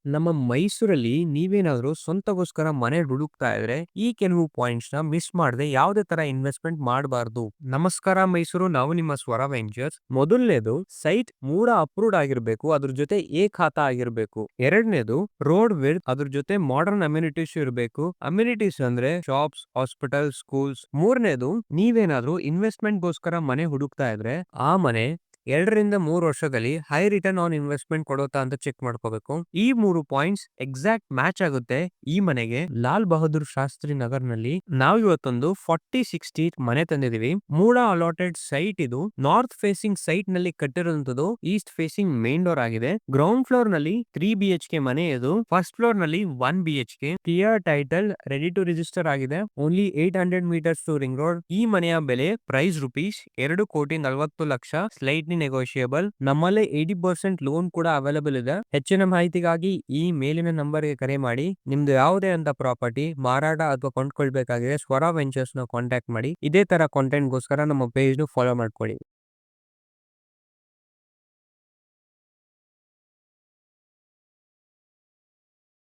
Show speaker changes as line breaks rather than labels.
ನಮ್ಮ ಮೈಸೂರಲ್ಲಿ ನೀವೇನಾದ್ರೂ ಸ್ವಂತಗೋಸ್ಕರ ಮನೆ ಹುಡುಕ್ತಾ ಇದ್ರೆ ಈ ಕೆಲವು ಪಾಯಿಂಟ್ಸ್ ನ ಮಿಸ್ ಮಾಡದೆ ಯಾವುದೇ ತರ ಇನ್ವೆಸ್ಟ್ಮೆಂಟ್ ಮಾಡಬಾರ್ದು. ನಮಸ್ಕಾರ ಮೈಸೂರು, ನಾವು ನಿಮ್ಮ ಸ್ವರ ವೆಂಚರ್ಸ್. ಮೊದಲನೇದು, ಸೈಟ್ ಮೂಡ ಅಪ್ರೂವ್ಡ್ ಆಗಿರ್ಬೇಕು, ಅದ್ರ ಜೊತೆ ಎ ಖಾತಾ ಆಗಿರ್ಬೇಕು. ಎರಡನೇದು, ರೋಡ್ ವಿಡ್ತ್, ಅದ್ರ ಜೊತೆ ಮಾಡರ್ನ್ ಅಮ್ಯುನಿಟೀಸ್ ಇರಬೇಕು. ಅಮ್ಯುನಿಟೀಸ್ ಅಂದ್ರೆ ಶಾಪ್ಸ್, ಹಾಸ್ಪಿಟಲ್, ಸ್ಕೂಲ್ಸ್. ಮೂರನೇದು, ನೀವೇನಾದ್ರೂ ಇನ್ವೆಸ್ಟ್ಮೆಂಟ್ ಗೋಸ್ಕರ ಮನೆ ಹುಡುಕ್ತಾ ಇದ್ರೆ ಆ ಮನೆ 2 ರಿಂದ 3 ವರ್ಷದಲ್ಲಿ ಹೈ ರಿಟರ್ನ್ ಆನ್ ಇನ್ವೆಸ್ಟ್ಮೆಂಟ್ ಕೊಡುತ್ತಾ ಅಂತ ಚೆಕ್ ಮಾಡ್ಕೋಬೇಕು. ಈ 3 ಪಾಯಿಂಟ್ಸ್ ಎಕ್ಸಾಕ್ಟ್ ಮ್ಯಾಚ್ ಆಗುತ್ತೆ ಈ ಮನೆಗೆ. ಲಾಲ್ ಬಹದ್ದೂರ್ ಶಾಸ್ತ್ರಿ ನಗರ್ ನಲ್ಲಿ ನಾವು ಇವತ್ತೊಂದು 40-60 ಮನೆ ತಂದಿದೀವಿ. ಮೂಡ ಅಲಾಟೆಡ್ ಸೈಟ್ ಇದು. ನಾರ್ತ್ ಫೇಸಿಂಗ್ ಸೈಟ್ ನಲ್ಲಿ ಕಟ್ಟಿರುವಂತದ್ದು ಈಸ್ಟ್ ಫೇಸಿಂಗ್ ಮೇನ್ ಡೋರ್ ಆಗಿದೆ. ಗ್ರೌಂಡ್ ಫ್ಲೋರ್ ನಲ್ಲಿ 3 BHK ಮನೆ ಇದು. ಫಸ್ಟ್ ಫ್ಲೋರ್ ನಲ್ಲಿ 1 BHK. Clear title, ready to register ಆಗಿದೆ. Only 800 metres to ring road. ಈ ಮನೆಯ ಬೆಲೆ ಪ್ರೈಸ್ ರೂಪೀಸ್ 2,40,00,000. Slightly negotiable. ನಮ್ಮಲ್ಲಿ 80% ಲೋನ್ ಕೂಡ ಅವೈಲೇಬಲ್ ಇದೆ. ಹೆಚ್ಚಿನ ಮಾಹಿತಿಗಾಗಿ ಈ ಮೇಲಿನ ನಂಬರ್ಗೆ ಕರೆ ಮಾಡಿ. ನಿಮ್ದು ಯಾವುದೇ ಅಂತ ಪ್ರಾಪರ್ಟಿ ಮಾರಾಟ ಅಥವಾ ಕೊಂಡ್ಕೊಳ್ಬೇಕಾಗಿದೆ ಸ್ವರ ವೆಂಚರ್ಸ್ ನ ಕಾಂಟ್ಯಾಕ್ಟ್ ಮಾಡಿ. ಇದೇ ತರ ಕಾಂಟೆಂಟ್ ಗೋಸ್ಕರ ನಮ್ಮ ಪೇಜ್ ನು ಫಾಲೋ ಮಾಡ್ಕೊಳ್ಳಿ.